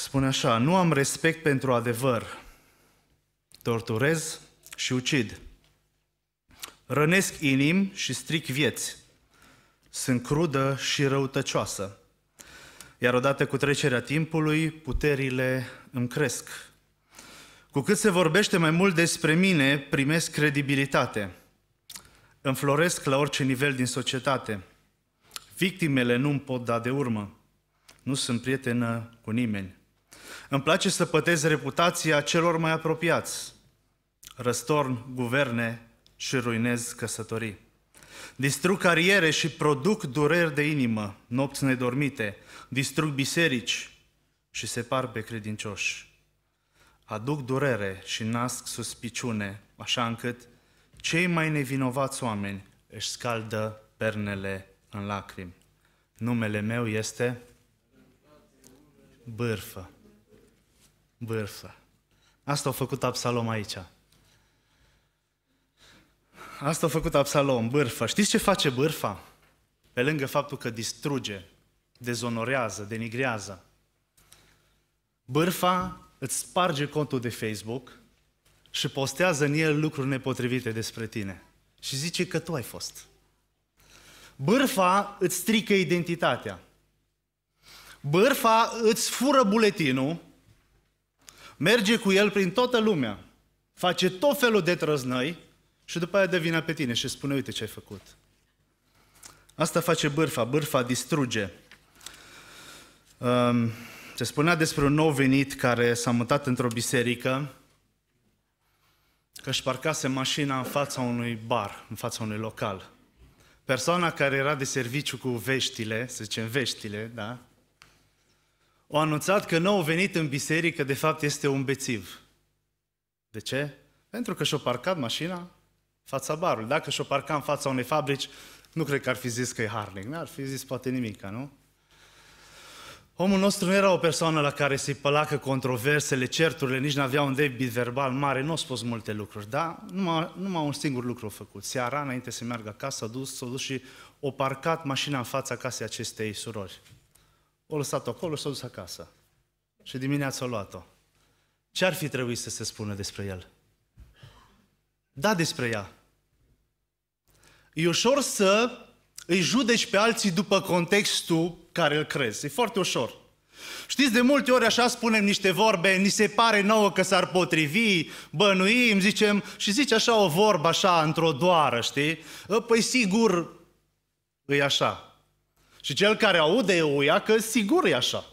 Spune așa: nu am respect pentru adevăr, torturez și ucid, rănesc inimi și stric vieți, sunt crudă și răutăcioasă, iar odată cu trecerea timpului, puterile îmi cresc. Cu cât se vorbește mai mult despre mine, primesc credibilitate, înfloresc la orice nivel din societate. Victimele nu-mi pot da de urmă, nu sunt prietenă cu nimeni. Îmi place să pătez reputația celor mai apropiați, răstorn guverne și ruinez căsătorii. Distrug cariere și produc dureri de inimă, nopți nedormite, distrug biserici și separ pe credincioși. Aduc durere și nasc suspiciune, așa încât cei mai nevinovați oameni își scaldă pernele în lacrimi. Numele meu este bârfă. Bârfă. Asta a făcut Absalom aici. Asta a făcut Absalom, bârfă. Știți ce face bârfa? Pe lângă faptul că distruge, dezonorează, denigrează, bârfa îți sparge contul de Facebook și postează în el lucruri nepotrivite despre tine. Și zice că tu ai fost. Bârfa îți strică identitatea. Bârfa îți fură buletinul, merge cu el prin toată lumea, face tot felul de trăznăi și după aia dă vina pe tine și spune: uite ce ai făcut. Asta face bârfa. Bârfa distruge. Se spunea despre un nou venit care s-a mutat într-o biserică că își parcase mașina în fața unui bar, în fața unui local. Persoana care era de serviciu cu veștile, să zicem veștile, da? A anunțat că nou venit în biserică de fapt este un bețiv. De ce? Pentru că și-a parcat mașina în fața barului. Dacă și-a parcat în fața unei fabrici, nu cred că ar fi zis că e harnic, n-ar fi zis poate nimica, nu? Omul nostru nu era o persoană la care să-i pălacă controversele, certurile, nici n-avea un debit verbal mare, nu a spus multe lucruri, dar numai un singur lucru a făcut. Seara, înainte să meargă acasă, s-a dus și a parcat mașina în fața casei acestei surori. O lăsat-o acolo și s-a dus acasă. Și dimineața a luat-o. Ce ar fi trebuit să se spună despre el? Da, despre ea. E ușor să îi judeci pe alții după contextul care îl crezi. E foarte ușor. Știți, de multe ori așa spunem niște vorbe, ni se pare nouă că s-ar potrivi, bănuim, zicem, și zice așa o vorbă așa într-o doară, știi? Păi sigur e așa. Și cel care aude o ia că sigur e așa.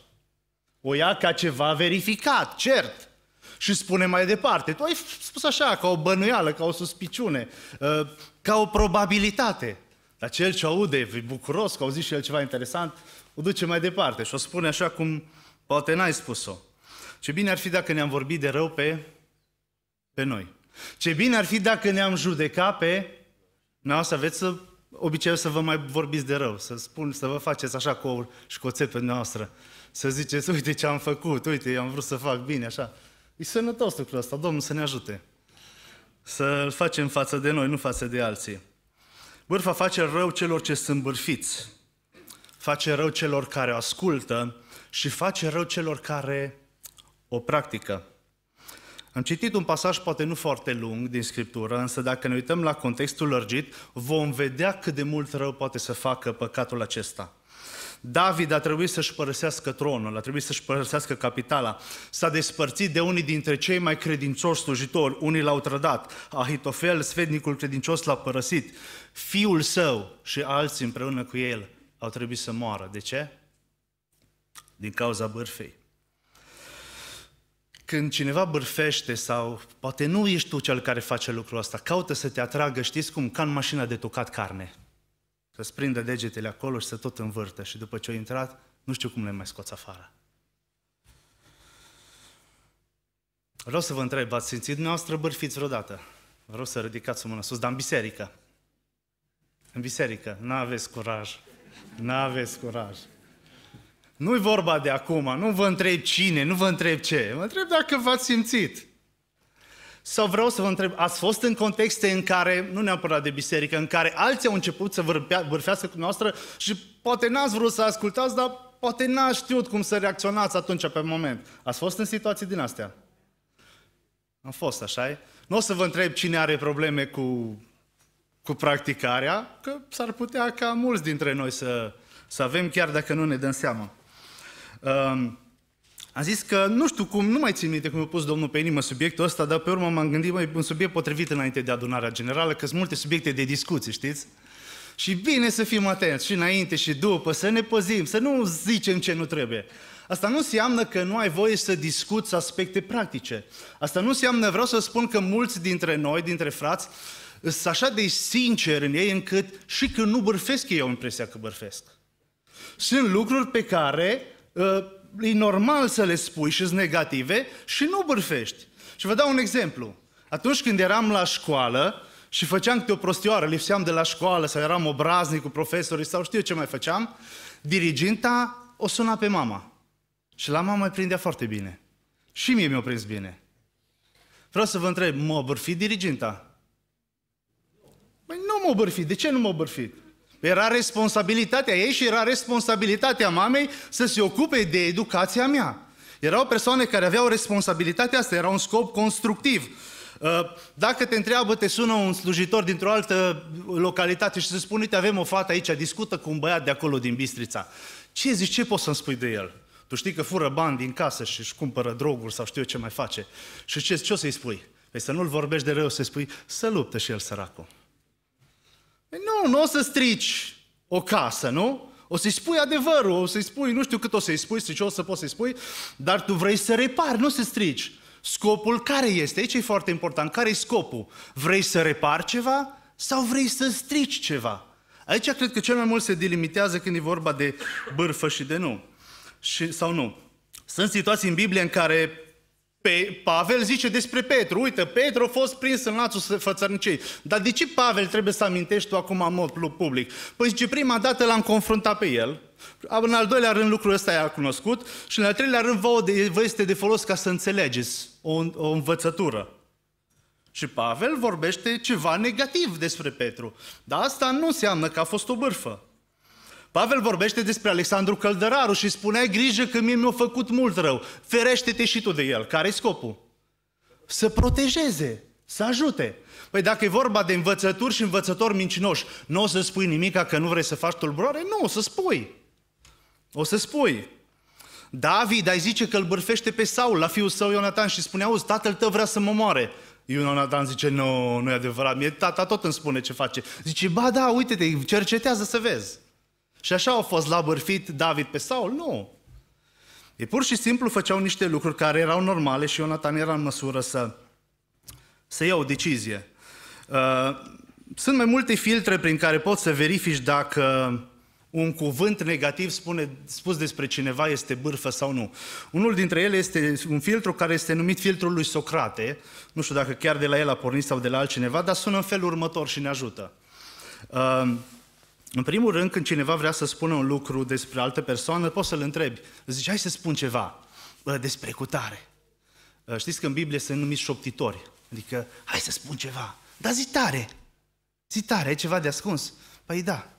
O ia ca ceva verificat, cert. Și spune mai departe. Tu ai spus așa, ca o bănuială, ca o suspiciune, ca o probabilitate. Dar cel ce aude, e bucuros că auzi și el ceva interesant, o duce mai departe și o spune așa cum poate n-ai spus-o. Ce bine ar fi dacă ne-am vorbit de rău pe noi. Ce bine ar fi dacă ne-am judecat pe noi, să aveți obiceiul să vă mai vorbiți de rău, să vă faceți așa cu o școțetă noastră, să ziceți: uite ce am făcut, uite, eu am vrut să fac bine, așa. E sănătos lucrul ăsta, Domnul să ne ajute. Să-l facem față de noi, nu față de alții. Bârfa face rău celor ce sunt bârfiți, face rău celor care o ascultă și face rău celor care o practică. Am citit un pasaj poate nu foarte lung din Scriptură, însă dacă ne uităm la contextul lărgit, vom vedea cât de mult rău poate să facă păcatul acesta. David a trebuit să-și părăsească tronul, a trebuit să-și părăsească capitala, s-a despărțit de unii dintre cei mai credincioși slujitori, unii l-au trădat, Ahitofel, sfetnicul credincios, l-a părăsit, fiul său și alții împreună cu el au trebuit să moară. De ce? Din cauza bârfei. Când cineva bârfește sau poate nu ești tu cel care face lucrul ăsta, caută să te atragă, știți cum, ca în mașina de tocat carne. Să-ți prindă degetele acolo și să tot învârtă și după ce a intrat, nu știu cum le mai scoți afară. Vreau să vă întreb, ați simțit dumneavoastră bârfiți vreodată? Vreau să ridicați o mână sus, dar în biserică. În biserică, n-aveți curaj. N-aveți curaj. Nu-i vorba de acum, nu vă întreb cine, nu vă întreb ce. Mă întreb dacă v-ați simțit. Sau vreau să vă întreb, ați fost în contexte în care, nu neapărat de biserică, în care alții au început să bârfească cu noastră și poate n-ați vrut să ascultați, dar poate n-ați știut cum să reacționați atunci pe moment. Ați fost în situații din astea? Am fost, așa-i? Nu o să vă întreb cine are probleme cu practicarea, că s-ar putea ca mulți dintre noi să avem, chiar dacă nu ne dăm seama. Am zis că, nu știu cum, nu mai țin minte cum a pus Domnul pe inimă subiectul ăsta, dar pe urmă m-am gândit, un subiect potrivit înainte de adunarea generală, că sunt multe subiecte de discuții, știți? Și bine să fim atenți și înainte și după, să ne păzim, să nu zicem ce nu trebuie. Asta nu înseamnă că nu ai voie să discuți aspecte practice. Asta nu înseamnă, vreau să spun că mulți dintre noi, dintre frați, sunt așa de sinceri în ei încât și când nu bârfesc ei au impresia că bârfesc. Sunt lucruri pe care e normal să le spui și sunt negative și nu bârfești. Și vă dau un exemplu. Atunci când eram la școală și făceam câte o prostioară, lipseam de la școală sau eram obraznic cu profesorii sau știu ce mai făceam, diriginta o suna pe mama. Și la mama îi prindea foarte bine. Și mie mi-a prins bine. Vreau să vă întreb, m-a bârfit diriginta? Păi nu m-a bârfit. De ce nu m-a bârfit? Era responsabilitatea ei și era responsabilitatea mamei să se ocupe de educația mea. Erau persoane care aveau responsabilitatea asta, era un scop constructiv. Dacă te sună un slujitor dintr-o altă localitate și se spune, uite, avem o fată aici, discută cu un băiat de acolo din Bistrița. Ce zici, ce poți să-mi spui de el? Tu știi că fură bani din casă și își cumpără droguri sau știu eu ce mai face. Și ce o să-i spui? Păi să nu-l vorbești de rău, să-i spui, să luptă și el săracul. Păi nu o să strici o casă, nu? O să-i spui adevărul, o să-i spui, nu știu cât o să-i spui, ce o să poți să-i spui, dar tu vrei să repari, nu să strici. Scopul care este? Aici e foarte important. Care e scopul? Vrei să repari ceva sau vrei să strici ceva? Aici cred că cel mai mult se delimitează când e vorba de bârfă și de nu. Sau nu. Sunt situații în Biblie în care Pavel zice despre Petru, uite, Petru a fost prins în lațul fățărniciei. Dar de ce Pavel trebuie să amintești tu acum în mod public? Păi zice, prima dată l-am confruntat pe el, în al doilea rând lucrul ăsta i-a cunoscut și în al treilea rând vă este de folos ca să înțelegeți o învățătură. Și Pavel vorbește ceva negativ despre Petru, dar asta nu înseamnă că a fost o bârfă. Pavel vorbește despre Alexandru Căldăraru și spune, ai grijă că mie mi-a făcut mult rău, ferește-te și tu de el. Care-i scopul? Să protejeze, să ajute. Păi dacă e vorba de învățături și învățători mincinoși, nu o să spui nimica că nu vrei să faci tulburare? Nu, o să spui. O să spui. David, ai zice că îl bârfește pe Saul, la fiul său Ionatan și spune, auzi, tatăl tău vrea să mă moare. Ionatan zice, nu e adevărat, mie tata tot îmi spune ce face. Zice, ba da, uite-te, cercetează să vezi. Și așa au fost la bârfit David pe Saul? Nu. Ei pur și simplu făceau niște lucruri care erau normale și Ionatan era în măsură să ia o decizie. Sunt mai multe filtre prin care poți să verifici dacă un cuvânt negativ spus despre cineva este bârfă sau nu. Unul dintre ele este un filtru care este numit filtrul lui Socrate. Nu știu dacă chiar de la el a pornit sau de la altcineva, dar sună în felul următor și ne ajută. În primul rând, când cineva vrea să spună un lucru despre altă persoană, poți să-l întrebi. Îți zici, hai să spun ceva despre cutare. Știți că în Biblie sunt numiți șoptitori. Adică, hai să spun ceva. Dar zi tare. Zi tare, ai ceva de ascuns? Păi da.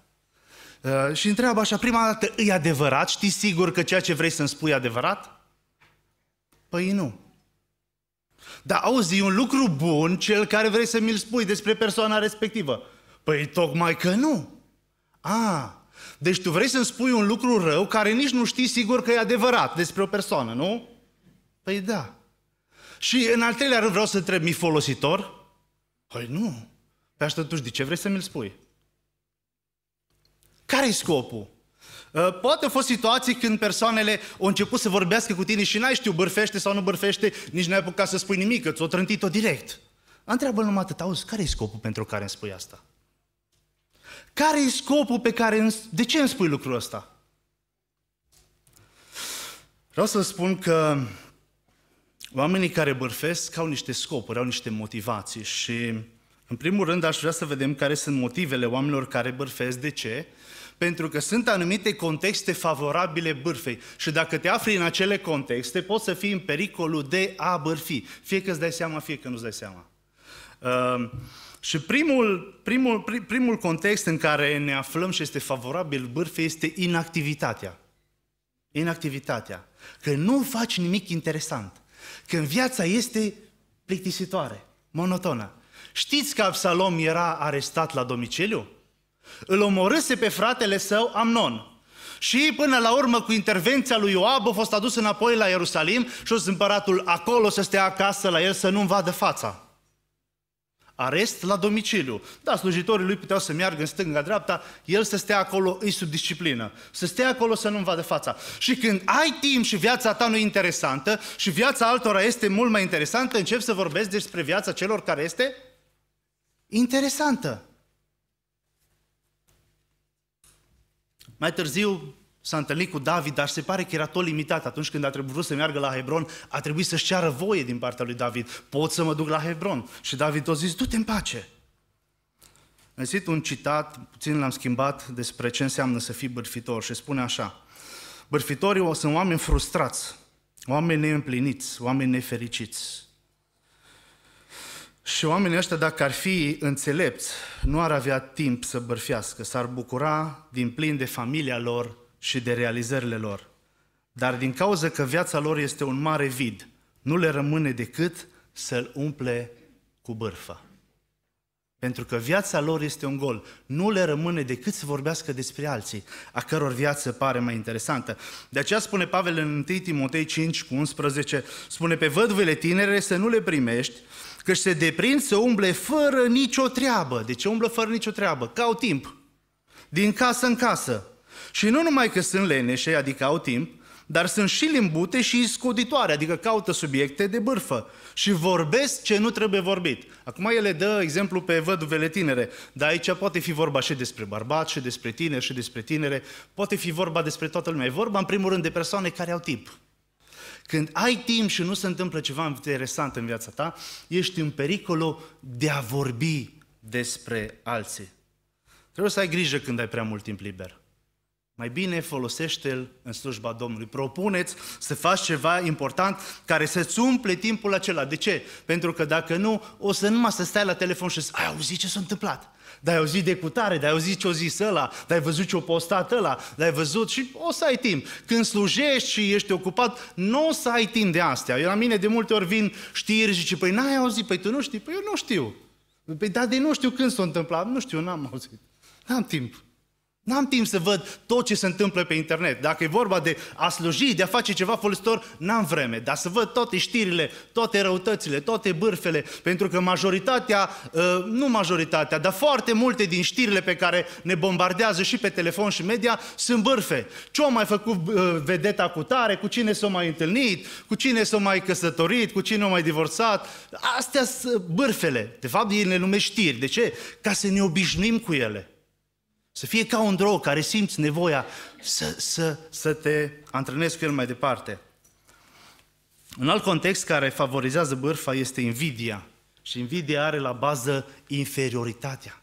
Și întreabă așa, prima dată, e adevărat? Știi sigur că ceea ce vrei să-mi spui e adevărat? Păi nu. Dar auzi, e un lucru bun cel care vrei să mi-l spui despre persoana respectivă. Păi tocmai că nu. Deci tu vrei să-mi spui un lucru rău care nici nu știi sigur că e adevărat despre o persoană, nu? Păi da. Și în al treilea rând vreau să întreb, mi folositor? Păi nu. Păi atunci de ce vrei să mi-l spui? Care-i scopul? Poate au fost situații când persoanele au început să vorbească cu tine și n-ai știu bârfește sau nu bârfește, nici n-ai apucat să spui nimic, că ți-o trântit-o direct. Întreabă-l numai atât, auzi, care-i scopul pentru care îmi spui asta? Care e scopul pe care... De ce îmi spui lucrul ăsta? Vreau să spun că oamenii care bârfesc au niște scopuri, au niște motivații și, în primul rând, aș vrea să vedem care sunt motivele oamenilor care bârfesc. De ce? Pentru că sunt anumite contexte favorabile bârfei și dacă te afli în acele contexte, poți să fii în pericolul de a bârfi. Fie că îți dai seama, fie că nu-ți dai seama. Și primul context în care ne aflăm și este favorabil bârfei este inactivitatea. Inactivitatea. Că nu faci nimic interesant. Când viața este plictisitoare, monotonă. Știți că Absalom era arestat la domiciliu? Îl omorâse pe fratele său Amnon. Și până la urmă, cu intervenția lui Ioab, a fost adus înapoi la Ierusalim și a împăratul acolo să stea acasă la el să nu-mi vadă fața. Arest la domiciliu. Da, slujitorii lui puteau să meargă în stânga-dreapta, el să stea acolo, îi sub disciplină. Să stea acolo să nu-mi vadă fața. Și când ai timp și viața ta nu e interesantă și viața altora este mult mai interesantă, începi să vorbești despre viața celor care este interesantă. Mai târziu s-a întâlnit cu David, dar se pare că era tot limitat. Atunci când a trebuit să meargă la Hebron, a trebuit să-și ceară voie din partea lui David. Pot să mă duc la Hebron? Și David a zis, du-te în pace. Am zis un citat, puțin l-am schimbat, despre ce înseamnă să fii bârfitor și spune așa. Bârfitorii sunt oameni frustrați, oameni neîmpliniți, oameni nefericiți. Și oamenii ăștia, dacă ar fi înțelepți, nu ar avea timp să bârfească, s-ar bucura din plin de familia lor și de realizările lor. Dar din cauza că viața lor este un mare vid, nu le rămâne decât să-l umple cu bârfă. Pentru că viața lor este un gol. Nu le rămâne decât să vorbească despre alții, a căror viață pare mai interesantă. De aceea spune Pavel în 1 Timotei 5:11, spune pe văduvele tinere să nu le primești, căci se deprind să umble fără nicio treabă. De ce umblă fără nicio treabă? Că au timp. Din casă în casă. Și nu numai că sunt leneșe, adică au timp, dar sunt și limbute și scoditoare, adică caută subiecte de bârfă și vorbesc ce nu trebuie vorbit. Acum el le dă exemplu pe văduvele tinere, dar aici poate fi vorba și despre bărbați, și despre tineri, și despre tinere, poate fi vorba despre toată lumea. E vorba în primul rând de persoane care au timp. Când ai timp și nu se întâmplă ceva interesant în viața ta, ești în pericolul de a vorbi despre alții. Trebuie să ai grijă când ai prea mult timp liber. Mai bine folosește-l în slujba Domnului. Propuneți să faci ceva important care să-ți umple timpul acela. De ce? Pentru că dacă nu, o să numai să stai la telefon și să ai auzit ce s-a întâmplat. Dar ai auzit de cutare, dar ai auzit ce-o zis ăla, dar ai văzut ce-o postat ăla, dar ai văzut și o să ai timp. Când slujești și ești ocupat, nu o să ai timp de astea. Eu la mine de multe ori vin știri și zice, păi n-ai auzit, păi tu nu știi, păi eu nu știu. Păi da, de nu știu când s-a întâmplat, nu știu, n-am auzit, n-am timp. N-am timp să văd tot ce se întâmplă pe internet. Dacă e vorba de a sluji, de a face ceva folositor, n-am vreme. Dar să văd toate știrile, toate răutățile, toate bârfele, pentru că majoritatea, nu majoritatea, dar foarte multe din știrile pe care ne bombardează și pe telefon și media sunt bârfe. Ce-o mai făcut vedeta cu tare, cu cine s-a mai întâlnit, cu cine s-a mai căsătorit, cu cine a mai divorțat. Astea sunt bârfele. De fapt, ei le numesc știri. De ce? Ca să ne obișnuim cu ele. Să fie ca un drog care simți nevoia să te antrenezi cu el mai departe. Un alt context care favorizează bârfa este invidia. Și invidia are la bază inferioritatea.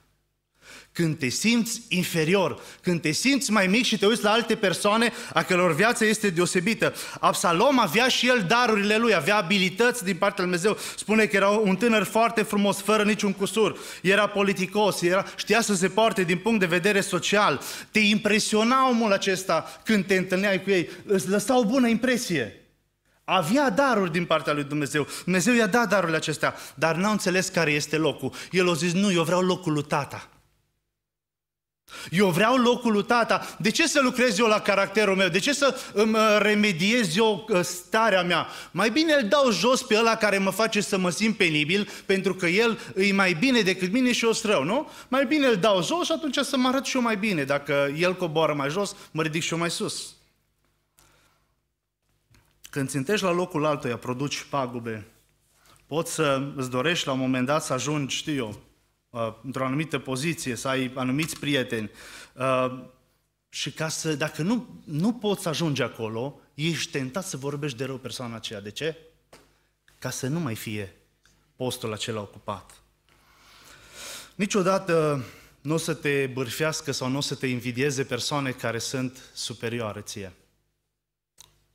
Când te simți inferior, când te simți mai mic și te uiți la alte persoane a căror viață este deosebită. Absalom avea și el darurile lui, avea abilități din partea lui Dumnezeu. Spune că era un tânăr foarte frumos, fără niciun cusur. Era politicos, știa să se poarte din punct de vedere social. Te impresiona omul acesta când te întâlneai cu ei. Îți lăsa o bună impresie. Avea daruri din partea lui Dumnezeu. Dumnezeu i-a dat darurile acestea, dar n-au înțeles care este locul. El a zis, nu, eu vreau locul lui tata. Eu vreau locul lui tata. De ce să lucrez eu la caracterul meu? De ce să îmi remediez eu starea mea? Mai bine îl dau jos pe ăla care mă face să mă simt penibil, pentru că el e mai bine decât mine și eu sunt rău, nu? Mai bine îl dau jos și atunci să mă arăt și eu mai bine. Dacă el coboară mai jos, mă ridic și eu mai sus. Când țintești la locul altuia, produci pagube. Poți să îți dorești la un moment dat să ajungi, știu eu, într-o anumită poziție, să ai anumiți prieteni. Și dacă nu poți ajunge acolo, ești tentat să vorbești de rău persoana aceea. De ce? Ca să nu mai fie postul acela ocupat. Niciodată nu o să te bârfească sau nu o să te invidieze persoane care sunt superioare ție.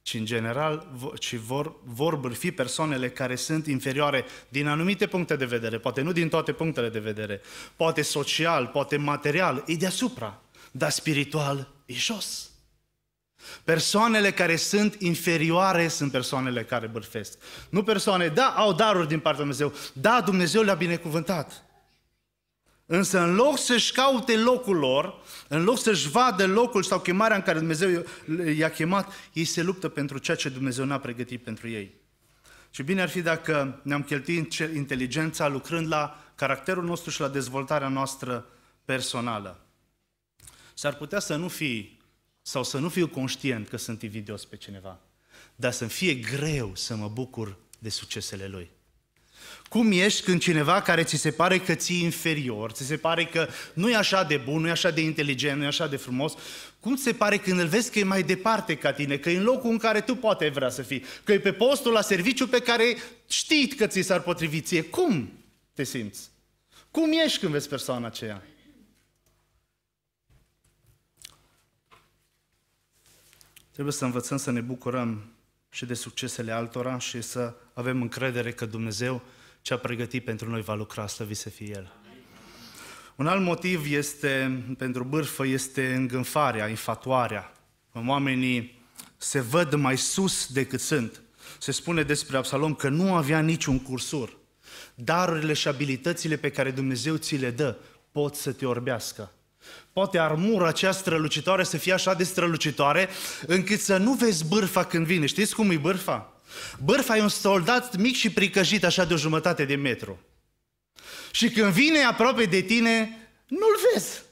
Ci în general vor bârfi persoanele care sunt inferioare din anumite puncte de vedere, poate nu din toate punctele de vedere, poate social, poate material, e deasupra, dar spiritual e jos. Persoanele care sunt inferioare sunt persoanele care bârfesc. Nu persoane, da, au daruri din partea lui Dumnezeu, da, Dumnezeu le-a binecuvântat. Însă în loc să-și caute locul lor, în loc să-și vadă locul sau chemarea în care Dumnezeu i-a chemat, ei se luptă pentru ceea ce Dumnezeu n-a pregătit pentru ei. Și bine ar fi dacă ne-am cheltuit inteligența lucrând la caracterul nostru și la dezvoltarea noastră personală. S-ar putea să nu fii sau să nu fiu conștient că sunt invidios pe cineva, dar să-mi fie greu să mă bucur de succesele lui. Cum ești când cineva care ți se pare că ți-e inferior, ți se pare că nu e așa de bun, nu e așa de inteligent, nu e așa de frumos, cum ți se pare când îl vezi că e mai departe ca tine, că e în locul în care tu poate vrea să fii, că e pe postul la serviciu pe care știi că ți s-ar potrivi ție? Cum te simți? Cum ești când vezi persoana aceea? Trebuie să învățăm să ne bucurăm și de succesele altora și să avem încredere că Dumnezeu ce a pregătit pentru noi va lucra, slăvit să fie El. Un alt motiv pentru bârfă este îngânfarea, infatuarea. Oamenii se văd mai sus decât sunt. Se spune despre Absalom că nu avea niciun cursur. Darurile și abilitățile pe care Dumnezeu ți le dă pot să te orbească. Poate armura aceea strălucitoare să fie așa de strălucitoare încât să nu vezi bârfa când vine. Știți cum e bârfa? Bârfa e un soldat mic și pricăjit așa de 1,5 de metru. Și când vine aproape de tine, nu-l vezi.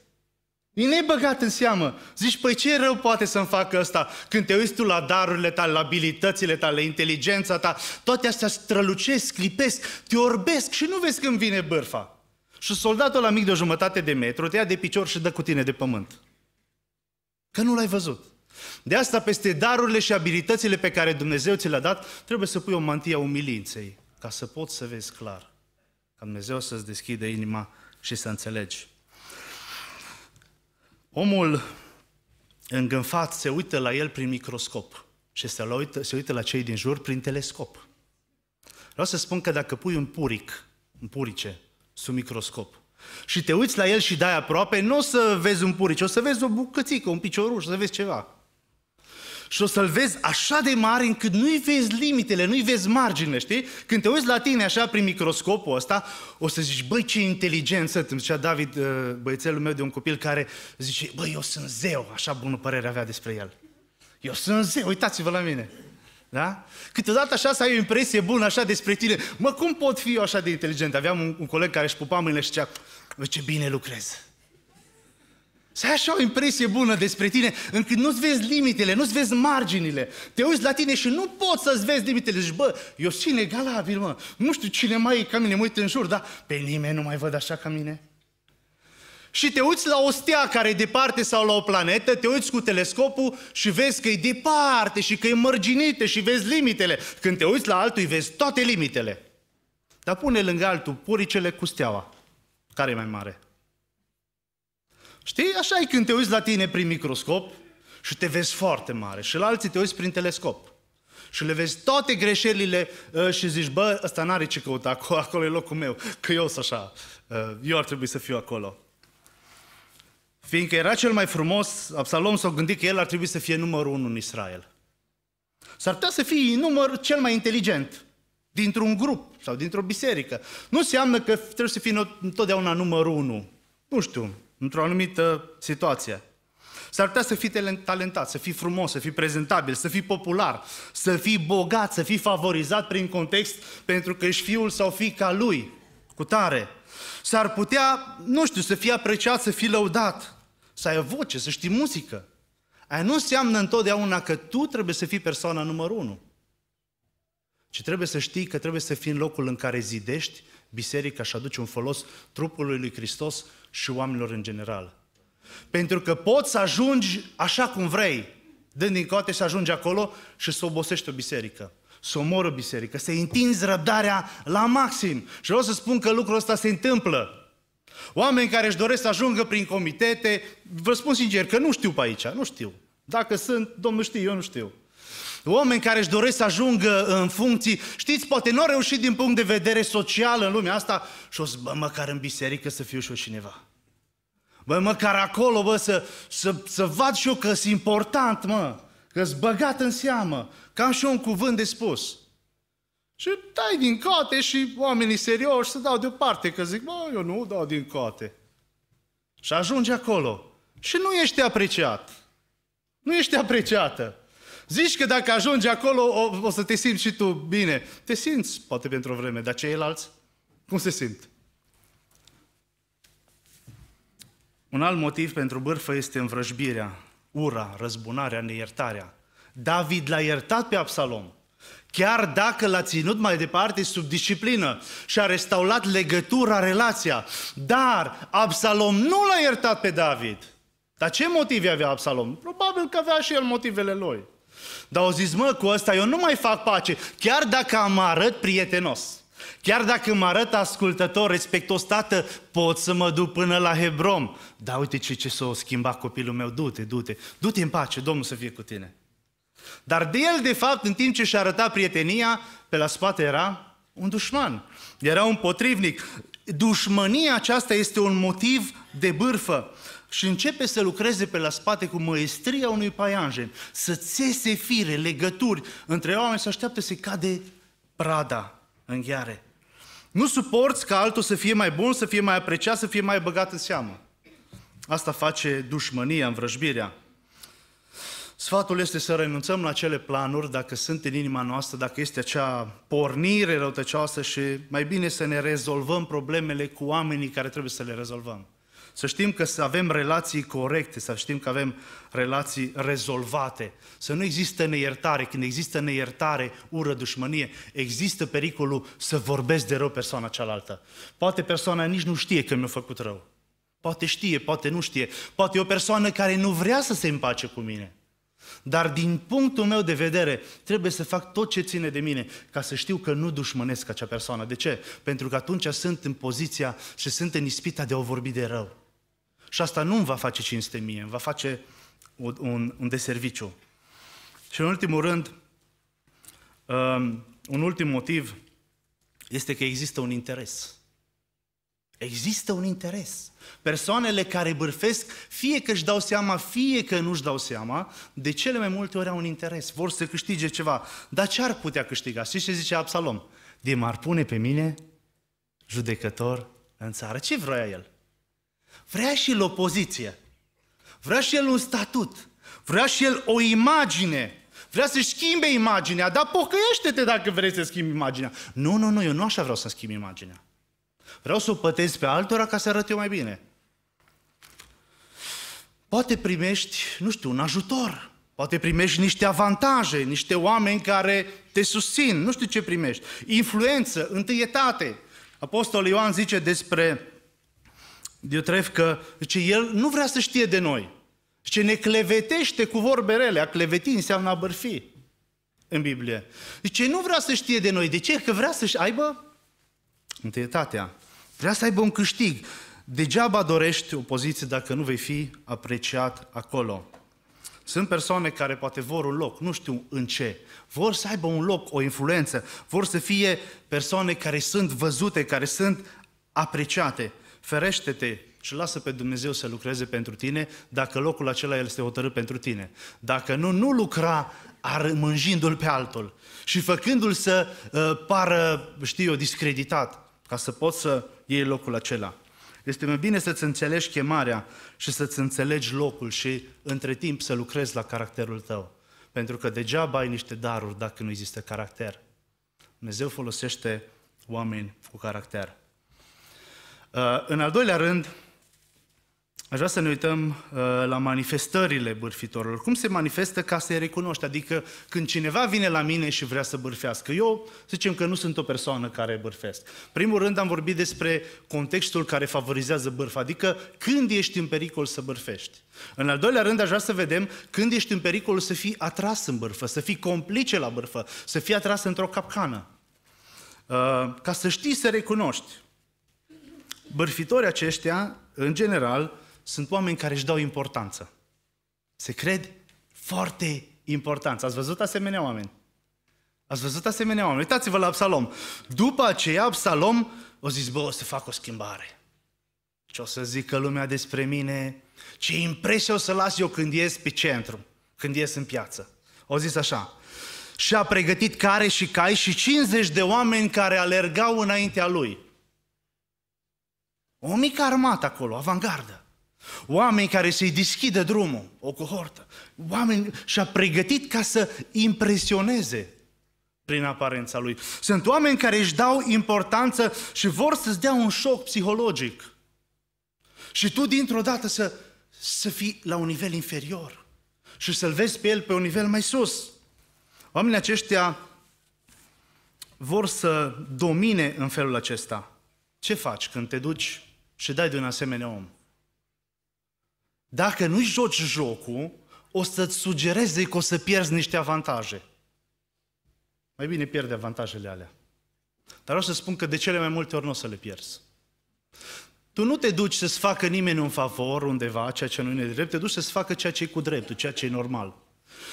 E nebăgat în seamă. Zici, păi ce rău poate să-mi facă ăsta? Când te uiți tu la darurile tale, la abilitățile tale, la inteligența ta, toate astea strălucesc, clipesc, te orbesc și nu vezi când vine bârfa. Și soldatul ăla mic de 1,5 de metru te ia de picior și dă cu tine de pământ. Că nu l-ai văzut. De asta, peste darurile și abilitățile pe care Dumnezeu ți le-a dat, trebuie să pui o mantie a umilinței, ca să poți să vezi clar. Ca Dumnezeu să-ți deschidă inima și să înțelegi. Omul îngânfat se uită la el prin microscop și se uită la cei din jur prin telescop. Vreau să spun că dacă pui un purice, sub microscop, și te uiți la el și dai aproape, nu o să vezi un purice, o să vezi o bucățică, un picioruș, o să vezi ceva. Și o să-l vezi așa de mare încât nu-i vezi limitele, nu-i vezi marginile, știi? Când te uiți la tine așa prin microscopul ăsta, o să zici, băi, ce inteligență! Îmi zicea David, băiețelul meu de un copil care zice, băi, eu sunt zeu, așa bună părere avea despre el. Eu sunt zeu, uitați-vă la mine. Da? Câteodată așa să ai o impresie bună așa despre tine. Mă, cum pot fi eu așa de inteligent? Aveam un coleg care își pupa mâinile și zicea, bă, ce bine lucrez. Să ai așa o impresie bună despre tine, încât nu-ți vezi limitele, nu-ți vezi marginile. Te uiți la tine și nu poți să-ți vezi limitele. Zici, bă, eu sunt inegalabil, mă. Nu știu cine mai e ca mine, mă uit în jur, dar pe nimeni nu mai văd așa ca mine. Și te uiți la o stea care e departe sau la o planetă, te uiți cu telescopul și vezi că e departe și că e mărginită și vezi limitele. Când te uiți la altul, vezi toate limitele. Dar pune lângă altul puricele cu steaua. Care e mai mare? Știi? Așa e când te uiți la tine prin microscop și te vezi foarte mare. Și la alții te uiți prin telescop. Și le vezi toate greșelile și zici, bă, ăsta n-are ce căuta, acolo e locul meu, că eu sunt așa, eu ar trebui să fiu acolo. Fiindcă era cel mai frumos, Absalom s-a gândit că el ar trebui să fie numărul 1 în Israel. S-ar putea să fie numărul cel mai inteligent dintr-un grup sau dintr-o biserică. Nu înseamnă că trebuie să fie întotdeauna numărul 1. Nu știu, într-o anumită situație. S-ar putea să fii talentat, să fii frumos, să fii prezentabil, să fii popular, să fii bogat, să fii favorizat prin context pentru că ești fiul sau fiica lui, cu tare. S-ar putea, nu știu, să fii apreciat, să fii lăudat, să ai o voce, să știi muzică. Aia nu înseamnă întotdeauna că tu trebuie să fii persoana numărul 1. Ci trebuie să știi că trebuie să fii în locul în care zidești biserica și aduci un folos trupului lui Hristos și oamenilor în general. Pentru că poți să ajungi așa cum vrei, dând din coate să ajungi acolo și să obosești o biserică, să omori o biserică, să întinzi răbdarea la maxim. Și vreau să spun că lucrul ăsta se întâmplă. Oameni care își doresc să ajungă prin comitete, vă spun sincer că nu știu pe aici, nu știu. Dacă sunt, Domnul știe, eu nu știu. Oameni care își doresc să ajungă în funcții, știți, poate nu au reușit din punct de vedere social în lumea asta și o să, bă, măcar în biserică să fiu și eu cineva. Bă, măcar acolo, bă, să vad și eu că sunt important, mă. că-s băgat în seamă, că am și eu un cuvânt de spus. Și dai din coate și oamenii serioși se dau deoparte, că zic, bă, eu nu dau din coate. Și ajungi acolo și nu ești apreciat. Nu ești apreciată. Zici că dacă ajungi acolo o să te simți și tu bine. Te simți, poate pentru o vreme, dar ceilalți, cum se simt? Un alt motiv pentru bârfă este învrăjbirea, ura, răzbunarea, neiertarea. David l-a iertat pe Absalom, chiar dacă l-a ținut mai departe sub disciplină și a restaurat legătura, relația. Dar Absalom nu l-a iertat pe David. Dar ce motive avea Absalom? Probabil că avea și el motivele lui. Dar au zis, mă, cu ăsta eu nu mai fac pace, chiar dacă mă arăt prietenos, chiar dacă mă arăt ascultător, respectos, tată, pot să mă duc până la Hebron. Dar uite ce s-a schimbat copilul meu, du-te în pace, Domnul să fie cu tine. Dar de el, de fapt, în timp ce și-a arătat prietenia, pe la spate era un dușman, era un potrivnic. Dușmânia aceasta este un motiv de bârfă. Și începe să lucreze pe la spate cu măestria unui paianjen, să țese fire, legături între oameni, să așteaptă să-i cade prada în gheare. Nu suporți ca altul să fie mai bun, să fie mai apreciat, să fie mai băgat în seamă. Asta face dușmânia, învrăjbirea. Sfatul este să renunțăm la acele planuri, dacă sunt în inima noastră, dacă este acea pornire răutăcioasă și mai bine să ne rezolvăm problemele cu oamenii care trebuie să le rezolvăm. Să știm că să avem relații corecte, să știm că avem relații rezolvate. Să nu există neiertare. Când există neiertare, ură, dușmănie, există pericolul să vorbesc de rău persoana cealaltă. Poate persoana nici nu știe că mi-a făcut rău. Poate știe, poate nu știe. Poate e o persoană care nu vrea să se împace cu mine. Dar din punctul meu de vedere, trebuie să fac tot ce ține de mine ca să știu că nu dușmănesc acea persoană. De ce? Pentru că atunci sunt în poziția și sunt în ispita de a o vorbi de rău. Și asta nu îmi va face cinste mie, îmi va face un deserviciu. Și în ultimul rând, un ultim motiv este că există un interes. Există un interes. Persoanele care bârfesc, fie că își dau seama, fie că nu își dau seama, de cele mai multe ori au un interes, vor să câștige ceva. Dar ce ar putea câștiga? Știți ce zice Absalom? De m-ar pune pe mine judecător în țară. Ce vrea el? Vrea și el o poziție, vrea și el un statut, vrea și el o imagine, vrea să-și schimbe imaginea, dar pocăiește-te dacă vrei să schimbi imaginea. Nu, eu nu așa vreau să schimb imaginea. Vreau să o pătez pe altora ca să arăt eu mai bine. Poate primești, nu știu, un ajutor, poate primești niște avantaje, niște oameni care te susțin, nu știu ce primești. Influență, întâietate. Apostolul Ioan zice despre Diotref că zice, el nu vrea să știe de noi. Zice, ne clevetește cu vorbe rele. A cleveti înseamnă a bârfi în Biblie. Zice, nu vrea să știe de noi. De ce? Că vrea să aibă întâietatea. Vrea să aibă un câștig. Degeaba dorești o poziție dacă nu vei fi apreciat acolo. Sunt persoane care poate vor un loc, nu știu în ce. Vor să aibă un loc, o influență. Vor să fie persoane care sunt văzute, care sunt apreciate. Ferește-te și lasă pe Dumnezeu să lucreze pentru tine dacă locul acela el este hotărât pentru tine. Dacă nu lucra mânjindu-l pe altul și făcându-l să pară, știu eu, discreditat, ca să poți să iei locul acela. Este mai bine să-ți înțelegi chemarea și să-ți înțelegi locul și între timp să lucrezi la caracterul tău. Pentru că degeaba ai niște daruri dacă nu există caracter. Dumnezeu folosește oameni cu caracter. În al doilea rând, aș vrea să ne uităm la manifestările bârfitorilor. Cum se manifestă ca să-i recunoști? Adică când cineva vine la mine și vrea să bârfească. Eu, zicem că nu sunt o persoană care bârfesc. Primul rând am vorbit despre contextul care favorizează bârfa, adică când ești în pericol să bârfești. În al doilea rând aș vrea să vedem când ești în pericol să fii atras în bârfă, să fii complice la bârfă, să fii atras într-o capcană. Ca să știi să recunoști. Bârfitorii aceștia, în general, sunt oameni care își dau importanță. Se cred foarte importanți. Ați văzut asemenea oameni? Ați văzut asemenea oameni? Uitați-vă la Absalom. După aceea, Absalom o zis, bă, o să fac o schimbare. Ce o să zică lumea despre mine? Ce impresie o să las eu când ies pe centru, când ies în piață? Au zis așa: și a pregătit care și cai și 50 de oameni care alergau înaintea lui. O mică armată acolo, avangardă. Oameni care să-i deschidă drumul, o cohortă. Oameni și-a pregătit ca să impresioneze prin aparența lui. Sunt oameni care își dau importanță și vor să-ți dea un șoc psihologic. Și tu dintr-o dată să fii la un nivel inferior și să-l vezi pe el pe un nivel mai sus. Oamenii aceștia vor să domine în felul acesta. Ce faci când te duci și dai de un asemenea om? Dacă nu-i joci jocul, o să-ți sugereze că o să pierzi niște avantaje. Mai bine pierde avantajele alea. Dar vreau să spun că de cele mai multe ori nu o să le pierzi. Tu nu te duci să-ți facă nimeni un favor undeva, ceea ce nu e nedrept, te duci să-ți facă ceea ce e cu dreptul, ceea ce e normal.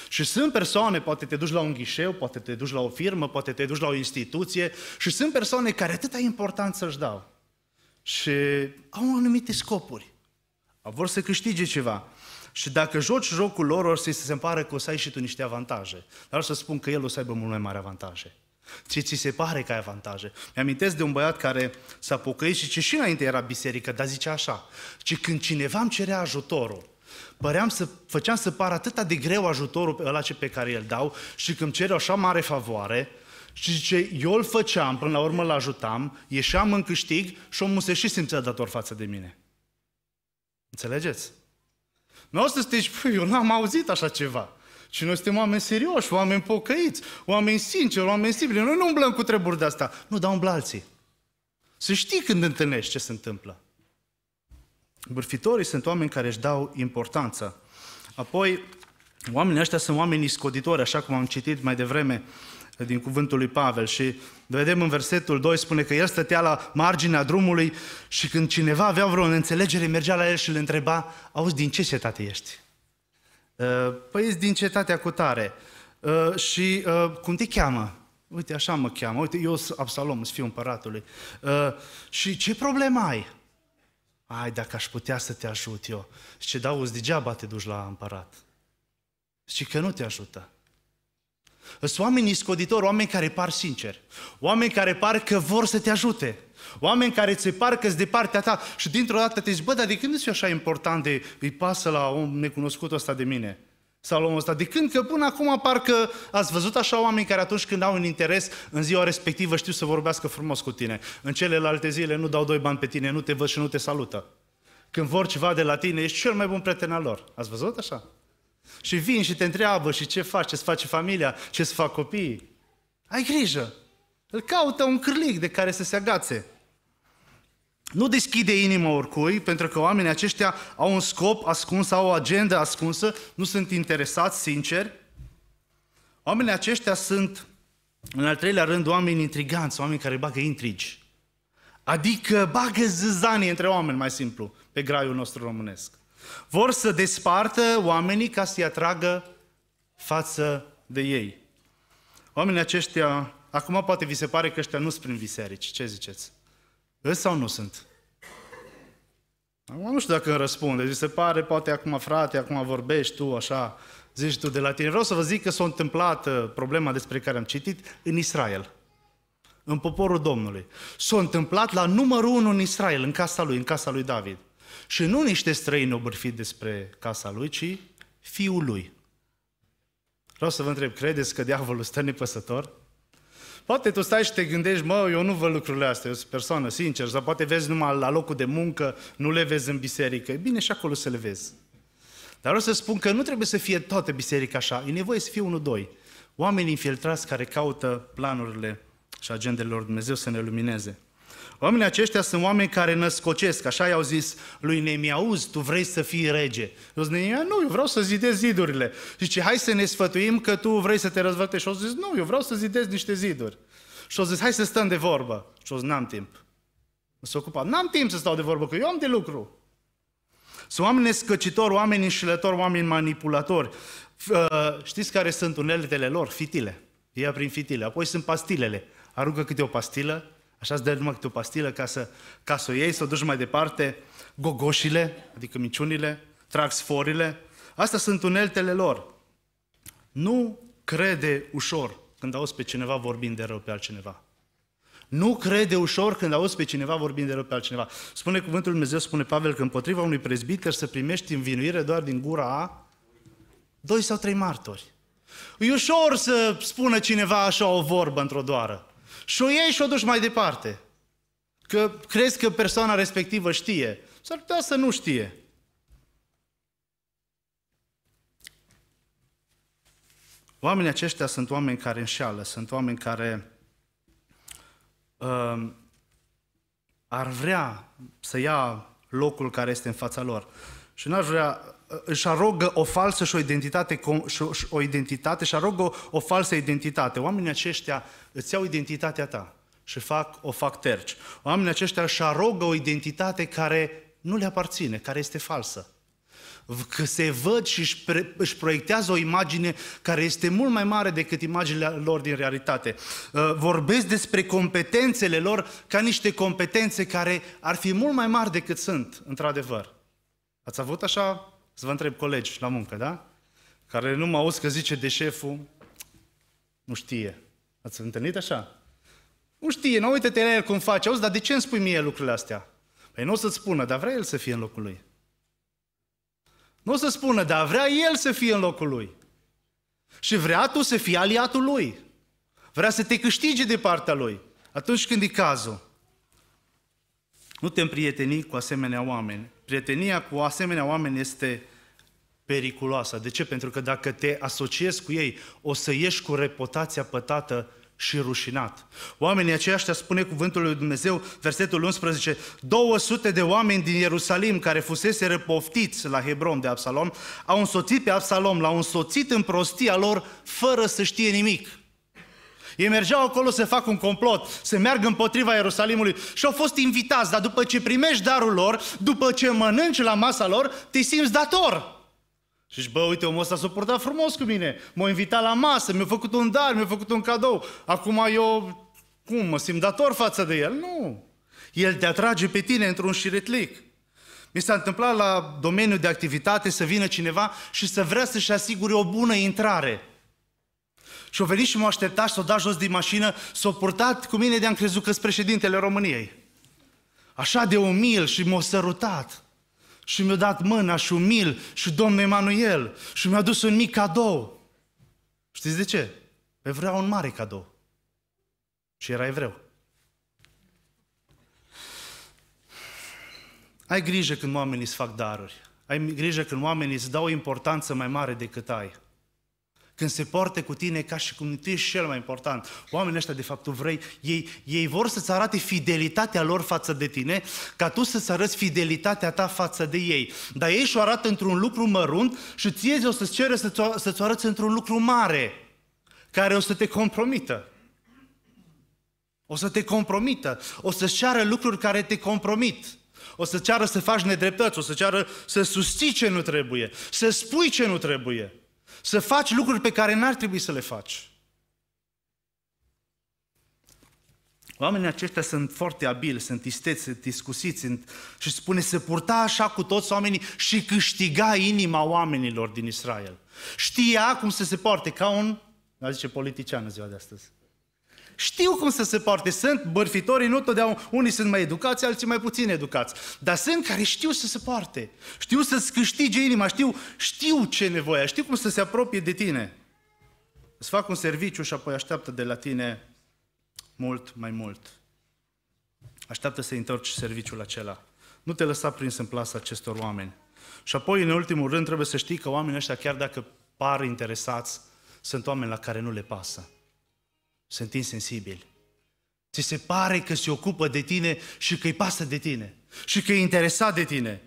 Și sunt persoane, poate te duci la un ghișeu, poate te duci la o firmă, poate te duci la o instituție și sunt persoane care atâta importanță își dau și au anumite scopuri. Vor să câștige ceva. Și dacă joci jocul lor, or să se pare că o să ai și tu niște avantaje. Dar o să spun că el o să aibă mult mai mari avantaje. Ți se pare că ai avantaje. Mi-amintesc de un băiat care s-a pocăit și ce și înainte era biserică, dar zicea așa: ci când cineva îmi cerea ajutorul, făceam să pară atât de greu ajutorul ăla pe care îl dau și când îmi cere așa mare favoare, și zice, eu îl făceam, până la urmă îl ajutam, ieșeam în câștig și omul se și simțea dator față de mine. Înțelegeți? Nu o să zici, eu n-am auzit așa ceva. Și noi suntem oameni serioși, oameni pocăiți, oameni sinceri, oameni simpli. Noi nu umblăm cu treburi de asta. Nu, dar umblă alții. Să știi când întâlnești ce se întâmplă. Bârfitorii sunt oameni care își dau importanță. Apoi, oamenii ăștia sunt oameni iscoditori, așa cum am citit mai devreme din cuvântul lui Pavel. Și vedem în versetul 2, spune că el stătea la marginea drumului și când cineva avea vreo înțelegere, mergea la el și îl întreba: auzi, din ce cetate ești? Păi ești din cetatea cutare. Și cum te cheamă? Uite, așa mă cheamă. Uite, eu sunt Absalom, sunt fiul împăratului. Și ce problemă ai? Ai, dacă aș putea să te ajut eu. Și ce dau, degeaba te duci la împărat. Și că nu te ajută. Sunt oameni iscoditori, oameni care par sinceri, oameni care par că vor să te ajute, oameni care ți par că-s de partea ta și dintr-o dată te zici: bă, dar de când e așa important de îi pasă la om necunoscut ăsta de mine? Sau la omul ăsta? De când? Că până acum parcă ați văzut așa oameni care atunci când au un interes, în ziua respectivă știu să vorbească frumos cu tine. În celelalte zile nu dau 2 bani pe tine, nu te văd și nu te salută. Când vor ceva de la tine, ești cel mai bun prieten al lor. Ați văzut așa? Și vin și te întreabă: și ce faci, ce-ți face familia, ce-ți fac copiii? Ai grijă! Îl caută un cârlig de care să se agațe. Nu deschide inima oricui, pentru că oamenii aceștia au un scop ascuns, au o agendă ascunsă, nu sunt interesați, sinceri. Oamenii aceștia sunt, în al treilea rând, oameni intriganți, oameni care bagă intrigi. Adică bagă zâzanie între oameni, mai simplu, pe graiul nostru românesc. Vor să despartă oamenii ca să-i atragă față de ei. Oamenii aceștia, acum poate vi se pare că ăștia nu sunt prin biserici. Ce ziceți? Îți sau nu sunt? Acum nu știu dacă îmi răspunde. Vi se pare, poate acum frate, acum vorbești tu așa, zici tu de la tine. Vreau să vă zic că s-a întâmplat problema despre care am citit în Israel. În poporul Domnului. S-a întâmplat la numărul 1 în Israel, în casa lui David. Și nu niște străini au bârfit despre casa lui, ci fiul lui. Vreau să vă întreb, credeți că diavolul stă nepăsător? Poate tu stai și te gândești: mă, eu nu văd lucrurile astea, eu sunt persoană sinceră, sau poate vezi numai la locul de muncă, nu le vezi în biserică. E bine și acolo să le vezi. Dar vreau să spun că nu trebuie să fie toată biserica așa, e nevoie să fie 1-2. Oameni infiltrați care caută planurile și agendele lor Dumnezeu să ne lumineze. Oamenii aceștia sunt oameni care născocesc, așa i-au zis lui Neemia: auzi, tu vrei să fii rege. Eu zic: Neemia, nu, eu vreau să zidez zidurile. Zice: hai să ne sfătuim că tu vrei să te răzvătești. Și au zis: nu, eu vreau să zidez niște ziduri. Și au zis: hai să stăm de vorbă. Și au zis: n-am timp. S-a ocupat: n-am timp să stau de vorbă, că eu am de lucru. Sunt oameni nescăcitori, oameni înșelători, oameni manipulatori. Știți care sunt uneltele lor? Fitile. Ia prin fitile. Apoi sunt pastilele. Aruncă câte o pastilă, așa îți dă numai câte o pastilă ca să o iei, să o duci mai departe. Gogoșile, adică minciunile, trag sforile. Astea sunt uneltele lor. Nu crede ușor când auzi pe cineva vorbind de rău pe altcineva. Nu crede ușor când auzi pe cineva vorbind de rău pe altcineva. Spune cuvântul Lui Dumnezeu, spune Pavel, că împotriva unui prezbiter să primești învinuire doar din gura a 2 sau 3 martori. E ușor să spună cineva așa o vorbă într-o doară. Și o iei și o duci mai departe. Că crezi că persoana respectivă știe. S-ar putea să nu știe. Oamenii aceștia sunt oameni care înșeală, sunt oameni care ar vrea să ia locul care este în fața lor. Și n-ar vrea, își arogă o falsă și o identitate și arogă o falsă identitate. Oamenii aceștia îți iau identitatea ta și o fac terci. Oamenii aceștia își arogă o identitate care nu le aparține, care este falsă. Că se văd și își proiectează o imagine care este mult mai mare decât imaginile lor din realitate. Vorbesc despre competențele lor ca niște competențe care ar fi mult mai mari decât sunt, într-adevăr. Ați avut așa, să vă întreb colegi la muncă, da? Care nu mă auzi că zice de șeful, nu știe. Ați întâlnit așa? Nu știe, nu uite-te la el cum face. Auzi, dar de ce îmi spui mie lucrurile astea? Păi nu o să-ți spună, dar vrea el să fie în locul lui. Nu o să spună, dar vrea el să fie în locul lui. Și vrea tu să fii aliatul lui. Vrea să te câștige de partea lui. Atunci când e cazul. Nu te împrieteni cu asemenea oameni. Prietenia cu asemenea oameni este periculoasă. De ce? Pentru că dacă te asociezi cu ei, o să ieși cu reputația pătată și rușinat. Oamenii aceștia, spune cuvântul lui Dumnezeu, versetul 11, 200 de oameni din Ierusalim care fusese răpoftiți la Hebron de Absalom, au însoțit pe Absalom, l-au însoțit în prostia lor fără să știe nimic. Ei mergeau acolo să facă un complot, să meargă împotriva Ierusalimului și au fost invitați, dar după ce primești darul lor, după ce mănânci la masa lor, te simți dator. Și zici, bă, uite, omul ăsta s-a purtat frumos cu mine, m-a invitat la masă, mi-a făcut un dar, mi-a făcut un cadou. Acum eu, mă simt dator față de el? Nu. El te atrage pe tine într-un șiretlic. Mi s-a întâmplat la domeniul de activitate să vină cineva și să vrea să-și asigure o bună intrare. Și-o venit și m-a așteptat și s-o dat jos din mașină, s-o purtat cu mine de-am crezut că-s președintele României. Așa de umil și m-a sărutat. Și mi-a dat mâna și umil și Domnul Emanuel și mi-a dus un mic cadou. Știți de ce? Păi vrea un mare cadou. Și era evreu. Ai grijă când oamenii îți fac daruri. Ai grijă când oamenii îți dau o importanță mai mare decât ai. Când se poartă cu tine ca și cum tu ești cel mai important. Oamenii ăștia, de fapt, tu vrei, ei vor să-ți arate fidelitatea lor față de tine, ca tu să-ți arăți fidelitatea ta față de ei. Dar ei și-o arată într-un lucru mărunt și ție o să-ți cere să-ți arăți într-un lucru mare, care o să te compromită. O să te compromită. O să-ți ceară lucruri care te compromit. O să ceară să faci nedreptăți, o să ceară să susții ce nu trebuie, să spui ce nu trebuie. Să faci lucruri pe care n-ar trebui să le faci. Oamenii aceștia sunt foarte abili, sunt isteți, sunt iscusiți și spune să purta așa cu toți oamenii și câștiga inima oamenilor din Israel. Știa cum să se poarte ca un, zice politician în ziua de astăzi. Știu cum să se poarte. Sunt bărfitorii, nu totdeauna, unii sunt mai educați, alții mai puțin educați. Dar sunt care știu să se poarte. Știu să-ți câștige inima, știu ce nevoie, știu cum să se apropie de tine. Îți fac un serviciu și apoi așteaptă de la tine mult mai mult. Așteaptă să întorci serviciul acela. Nu te lăsa prins în plasa acestor oameni. Și apoi, în ultimul rând, trebuie să știi că oamenii ăștia, chiar dacă par interesați, sunt oameni la care nu le pasă. Sunt insensibili. Ți se pare că se ocupă de tine și că îi pasă de tine și că e interesat de tine.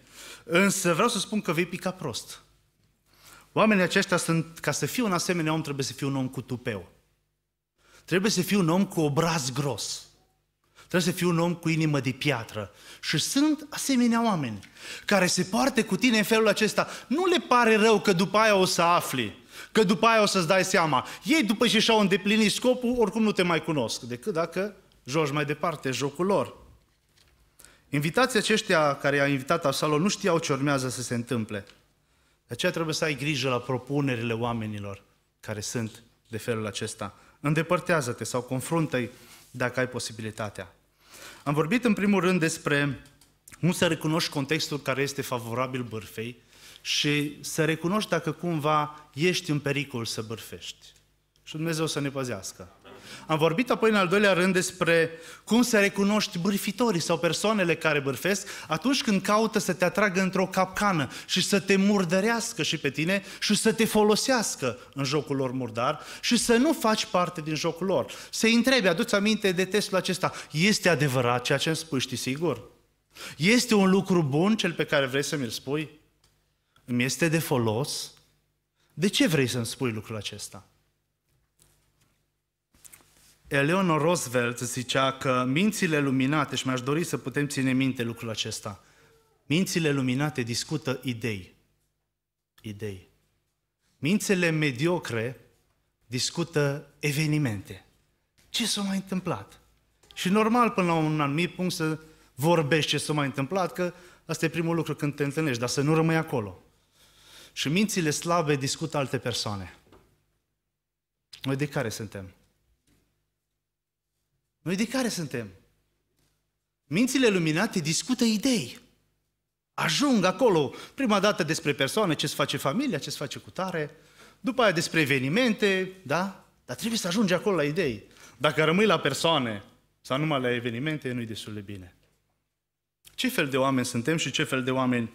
Însă vreau să spun că vei pica prost. Oamenii aceștia sunt, ca să fii un asemenea om, trebuie să fii un om cu tupeu. Trebuie să fii un om cu obraz gros. Trebuie să fii un om cu inimă de piatră. Și sunt asemenea oameni care se poartă cu tine în felul acesta. Nu le pare rău că după aia o să afli, că după aia o să-ți dai seama. Ei, după ce și-au îndeplinit scopul, oricum nu te mai cunosc, decât dacă joci mai departe jocul lor. Invitații aceștia care i-a invitat Absalom nu știau ce urmează să se întâmple. De aceea trebuie să ai grijă la propunerile oamenilor care sunt de felul acesta. Îndepărtează-te sau confruntă-i dacă ai posibilitatea. Am vorbit în primul rând despre cum să recunoști contextul care este favorabil bârfei și să recunoști dacă cumva ești în pericol să bârfești. Și Dumnezeu să ne păzească. Am vorbit apoi în al doilea rând despre cum să recunoști bârfitorii sau persoanele care bârfesc atunci când caută să te atragă într-o capcană și să te murdărească și pe tine și să te folosească în jocul lor murdar și să nu faci parte din jocul lor. Să-i întrebi, adu-ți aminte de testul acesta, este adevărat ceea ce îmi spui, știi sigur? Este un lucru bun cel pe care vrei să mi-l spui? Îmi este de folos? De ce vrei să-mi spui lucrul acesta? Eleanor Roosevelt zicea că mințile luminate, și mi-aș dori să putem ține minte lucrul acesta, mințile luminate discută idei. Idei. Mințile mediocre discută evenimente. Ce s-a mai întâmplat? Și normal până la un anumit punct să vorbești ce s-a mai întâmplat, că asta e primul lucru când te întâlnești, dar să nu rămâi acolo. Și mințile slabe discută alte persoane. Noi de care suntem? Noi de care suntem? Mințile luminate discută idei. Ajung acolo, prima dată despre persoane, ce-ți face familia, ce-ți face cutare, după aia despre evenimente, da? Dar trebuie să ajungi acolo la idei. Dacă rămâi la persoane sau numai la evenimente, nu-i destul de bine. Ce fel de oameni suntem și ce fel de oameni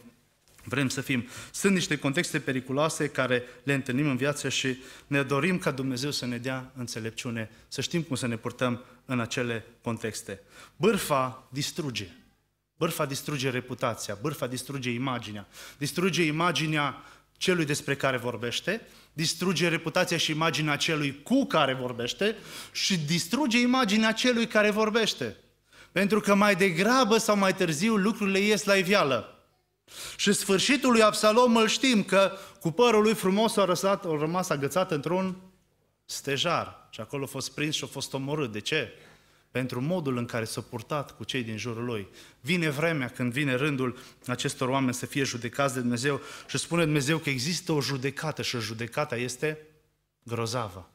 vrem să fim? Sunt niște contexte periculoase care le întâlnim în viață și ne dorim ca Dumnezeu să ne dea înțelepciune, să știm cum să ne purtăm în acele contexte. Bârfa distruge. Bârfa distruge reputația, bârfa distruge imaginea celui despre care vorbește, distruge reputația și imaginea celui cu care vorbește și distruge imaginea celui care vorbește. Pentru că mai degrabă sau mai târziu lucrurile ies la iveală. Și sfârșitul lui Absalom îl știm, că cu părul lui frumos a rămas agățat într-un stejar. Și acolo a fost prins și a fost omorât. De ce? Pentru modul în care s-a purtat cu cei din jurul lui. Vine vremea când vine rândul acestor oameni să fie judecați de Dumnezeu și spune Dumnezeu că există o judecată și judecata este grozavă.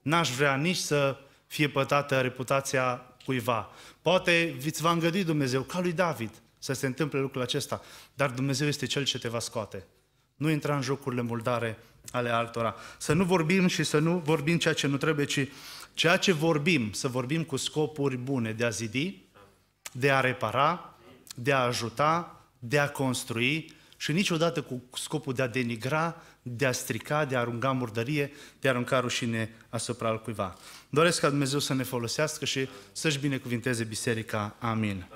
N-aș vrea nici să fie pătată reputația cuiva. Poate îți va îngădui Dumnezeu, ca lui David, să se întâmple lucrul acesta, dar Dumnezeu este Cel ce te va scoate. Nu intra în jocurile murdare ale altora. Să nu vorbim și să nu vorbim ceea ce nu trebuie, ci ceea ce vorbim, să vorbim cu scopuri bune, de a zidi, de a repara, de a ajuta, de a construi și niciodată cu scopul de a denigra, de a strica, de a arunca murdărie, de a arunca rușine asupra altcuiva. Doresc ca Dumnezeu să ne folosească și să-și binecuvinteze biserica. Amin.